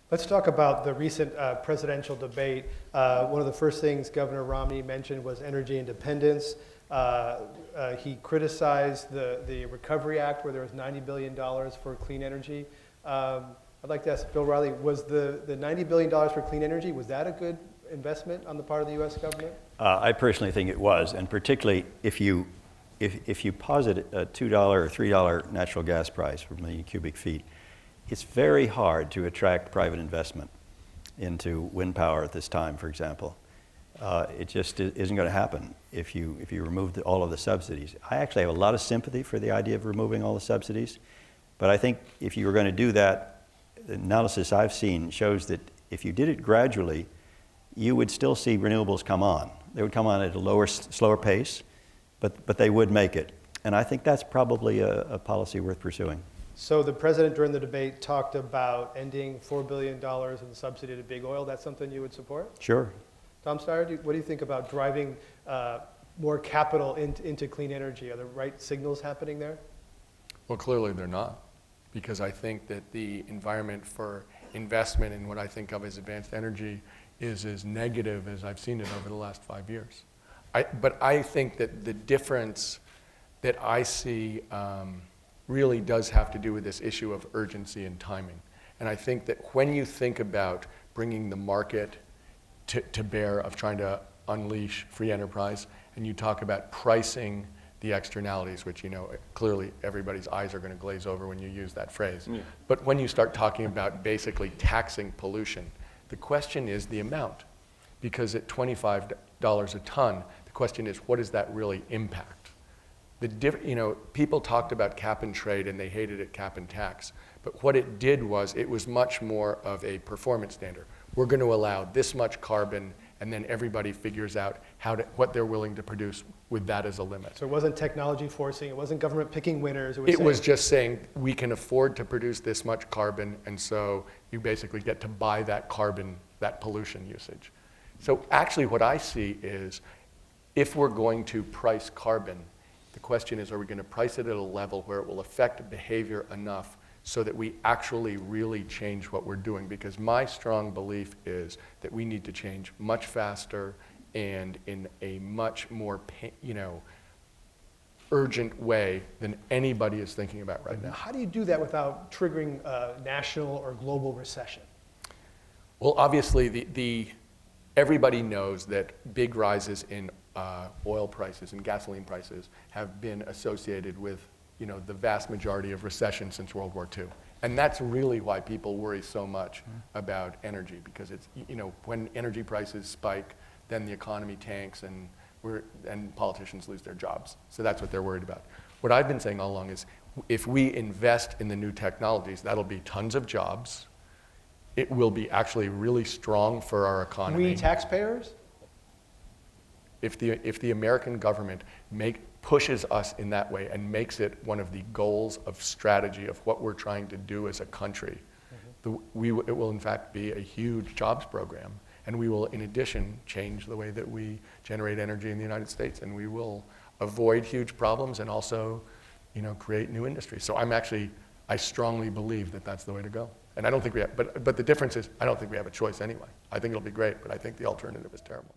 Let's talk about the recent presidential debate. One of the first things Governor Romney mentioned was energy independence. He criticized the Recovery Act, where there was $90 billion for clean energy. I'd like to ask Bill Reilly, was the $90 billion for clean energy, was that a good investment on the part of the U.S. government? I personally think it was, and particularly if you posit a $2 or $3 natural gas price per million cubic feet, it's very hard to attract private investment into wind power at this time, for example. It just isn't going to happen if you remove all of the subsidies. I actually have a lot of sympathy for the idea of removing all the subsidies, but I think if you were going to do that, the analysis I've seen shows that if you did it gradually, you would still see renewables come on. They would come on at a slower pace, but they would make it. And I think that's probably a policy worth pursuing. So the president during the debate talked about ending $4 billion in subsidy to big oil. That's something you would support? Sure. Tom Steyer, what do you think about driving more capital into clean energy? Are the right signals happening there? Well, clearly they're not, because I think that the environment for investment in what I think of as advanced energy is as negative as I've seen it over the last 5 years. But I think that the difference that I see really does have to do with this issue of urgency and timing. And I think that when you think about bringing the market to bear, of trying to unleash free enterprise, and you talk about pricing the externalities, which, you know, clearly everybody's eyes are going to glaze over when you use that phrase. Yeah. But when you start talking about basically taxing pollution, the question is the amount. Because at $25 a ton, the question is, what does that really impact? People talked about cap and trade and they hated it cap and tax. But what it did was, it was much more of a performance standard. We're going to allow this much carbon, and then everybody figures out what they're willing to produce with that as a limit. So it wasn't technology forcing, it wasn't government picking winners. It was just saying, we can afford to produce this much carbon, and so you basically get to buy that carbon, that pollution usage. So actually what I see is, if we're going to price carbon, the question is, are we going to price it at a level where it will affect behavior enough so that we actually really change what we're doing? Because my strong belief is that we need to change much faster and in a much more, urgent way than anybody is thinking about right now. How do you do that without triggering a national or global recession? Well, obviously, everybody knows that big rises in oil prices and gasoline prices have been associated with the vast majority of recession since World War II. And that's really why people worry so much about energy, because it's, when energy prices spike, then the economy tanks and politicians lose their jobs. So that's what they're worried about. What I've been saying all along is, if we invest in the new technologies, that'll be tons of jobs. It will be actually really strong for our economy. We taxpayers? If the American government pushes us in that way and makes it one of the goals of strategy of what we're trying to do as a country, it will in fact be a huge jobs program. And we will, in addition, change the way that we generate energy in the United States, and we will avoid huge problems and also, create new industries. So I strongly believe that that's the way to go. And I don't think we have, but the difference is, I don't think we have a choice anyway. I think it'll be great, but I think the alternative is terrible.